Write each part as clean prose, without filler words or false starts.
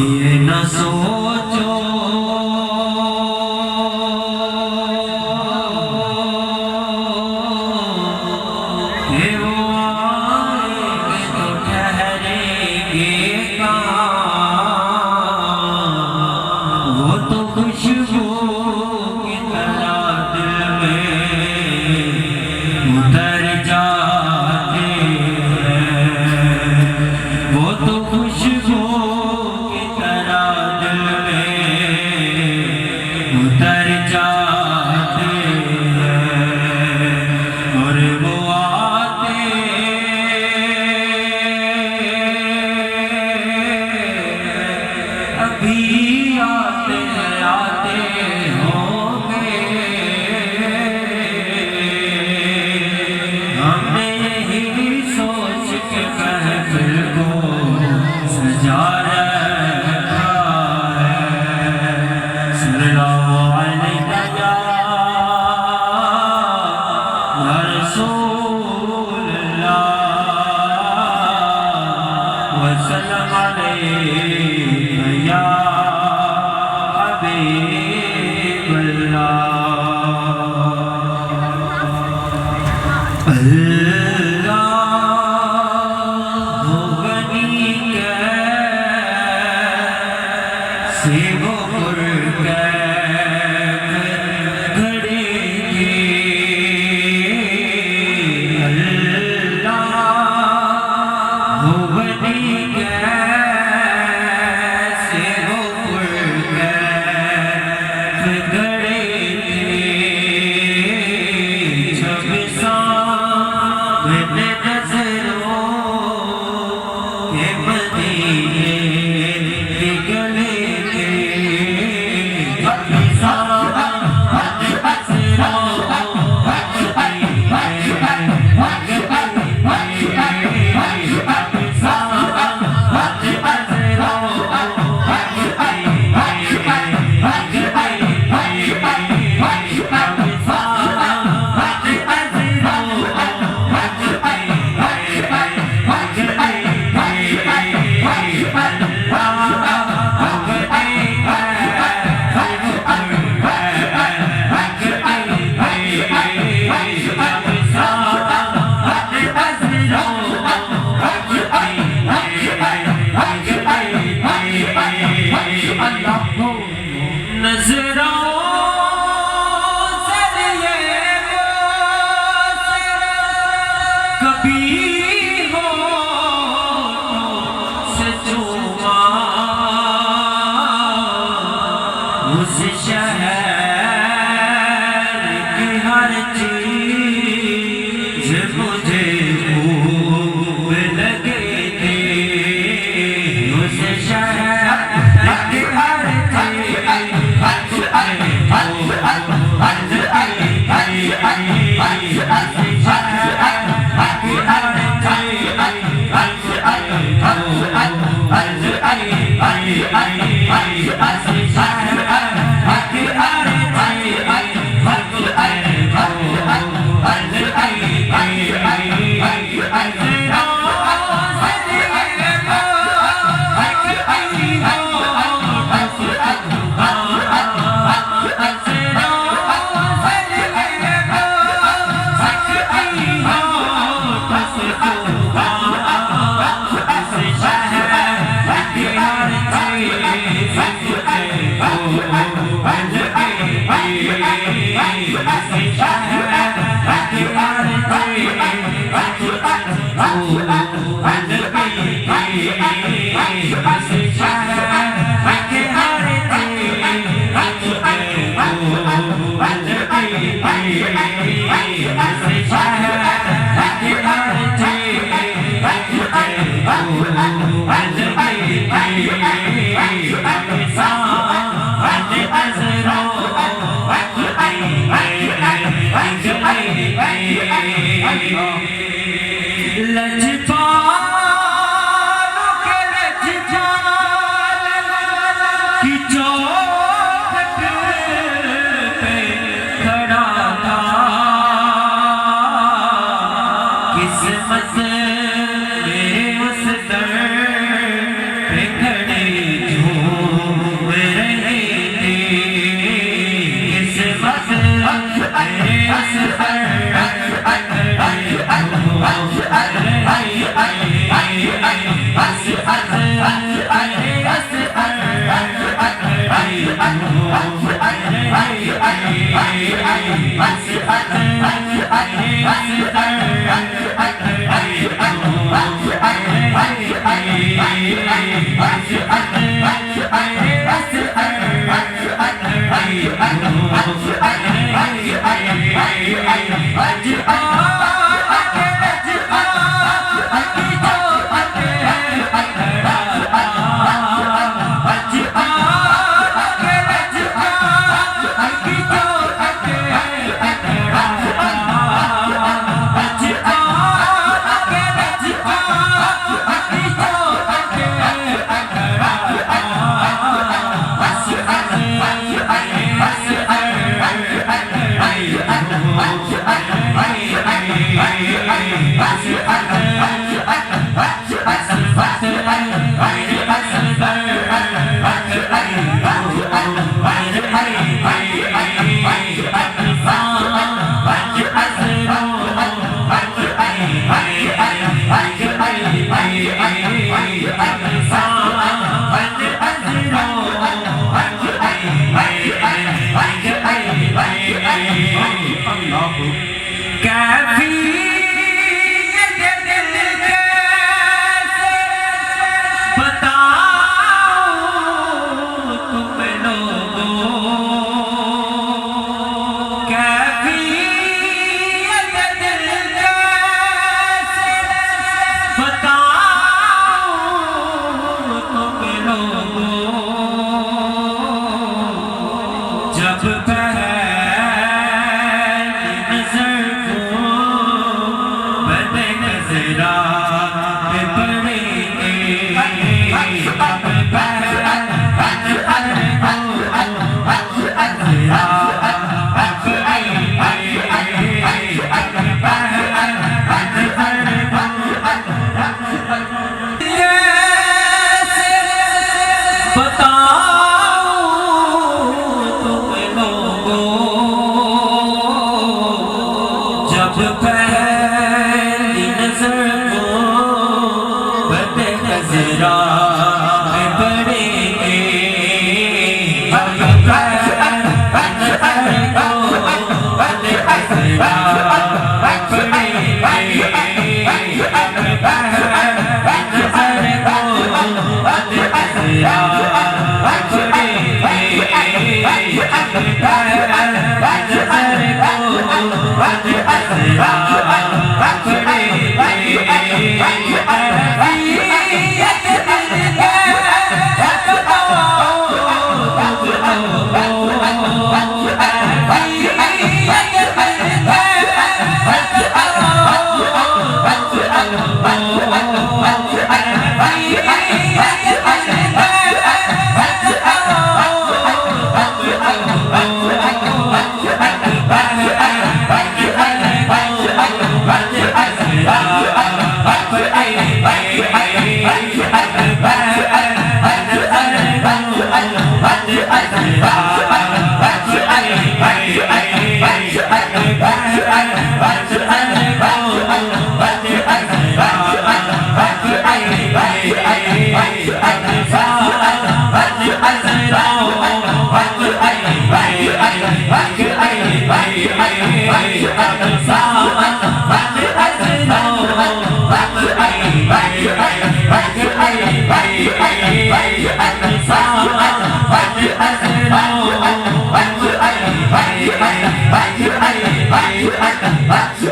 ये न सोचो कि वो आएंगे तो ठहरेंगे कहाँ। वो तो खुशबू की तरह दिल में उतर जाते हैं। वो तो खुशबू की तरह दिल में उतर जाते हैं। और वो आते अभी आते होंगे। हमने यही सोच के महफिल को सजा रखा है। सल्लल्लाहु अलैहि या रसूल अल्लाह वसल्लम अलैहि या हबीब अल्लाह। अल्लाह गनी कैसे वो पुरकैफ घड़ेंगे। अल्लाह गनी कैसे वो पुरकैफ घड़ेंगे। जब सामने नजरों के मदीने निकलेंगे। जब सामने नजरों कभी हो से चूमा उस शहर की हर चीज मुझे खूब लगे थे। उस शहर की हर चीज की चौखट पे खड़ा था। किस्मत मेरे उस दर पे खड़े जो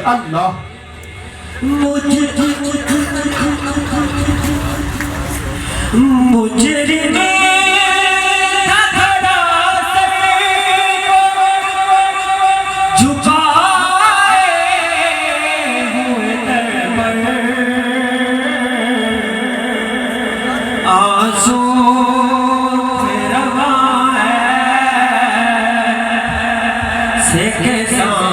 Allah मुजरिमे का खड़ा सर को झुकाए हुए दर पर आंसू रवा है से के साथ